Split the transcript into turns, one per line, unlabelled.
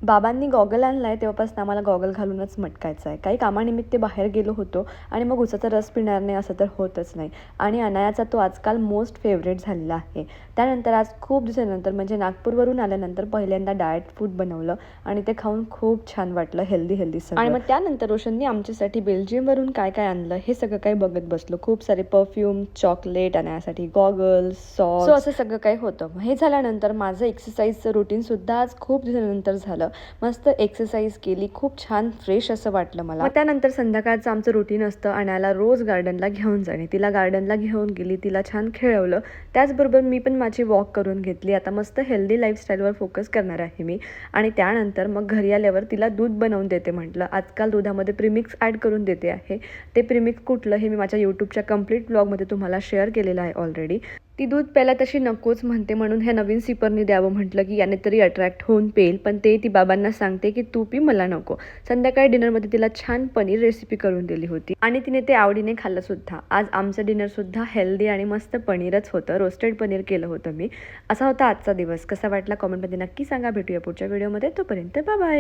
बाबांनी गॉगल आणला आहे तेव्हापासून आम्हाला गॉगल घालूनच मटकायचं आहे. काही कामानिमित्त बाहेर गेलो होतो आणि मग उसाचा रस पिणार नाही असं तर होतच नाही. आणि अनायाचा तो आजकाल मोस्ट फेवरेट झालेला आहे. त्यानंतर आज खूप दिवसानंतर म्हणजे नागपूरवरून आल्यानंतर पहिल्यांदा डाएट फूड बनवलं आणि ते खाऊन खूप छान वाटलं, हेल्दी सगळं. आणि मग त्यानंतर रोशननी आमच्यासाठी बेल्जियमवरून काय काय आणलं हे सगळं काही बघत बसलो. खूप सारे परफ्यूम, चॉकलेट आणण्यासाठी, गॉगल्स, सॉस, असं सगळं काही होतं. हे झाल्यानंतर माझं एक्सरसाइजचं रुटीनसुद्धा आज खूप दिवसानंतर झालं. मस्त एक्सरसाइज केली, खूप छान फ्रेश असं वाटलं मला. मग त्यानंतर संध्याकाळचं आमचं रुटीन असतं अनायाला रोज गार्डनला घेऊन जाणे. तिला गार्डनला घेऊन गेली, तिला छान खेळवलं. त्याचबरोबर मी पण माझी वॉक करून घेतली. आता मस्त हेल्दी लाईफस्टाईलवर फोकस करणार आहे मी. आणि त्यानंतर मग घरी आल्यावर तिला दूध बनवून देते म्हटलं. आजकाल दुधामध्ये प्रीमिक्स ॲड करून देते आहे. ते प्रीमिक्स कुठलं हे मी माझ्या यूट्यूबच्या कंप्लीट ब्लॉगमध्ये तुम्हाला शेअर केलेलं आहे ऑलरेडी. ती दूध प्यायला तशी नकोच म्हणते म्हणून ह्या नवीन सिपरनी द्यावं म्हटलं की याने तरी अट्रॅक्ट होऊन पेल. पण ते ती बाबांना सांगते की तू पी, मला नको. संध्याकाळी डिनरमध्ये तिला छान पनीर रेसिपी करून दिली होती आणि तिने ते आवडीने खाल्लं सुद्धा. आज आमचं डिनरसुद्धा हेल्दी आणि मस्त पनीरच होतं. रोस्टेड पनीर केलं होतं मी. असा होता आजचा दिवस. कसा वाटला कॉमेंटमध्ये नक्की सांगा. भेटूया पुढच्या व्हिडिओमध्ये. तोपर्यंत बाय बाय.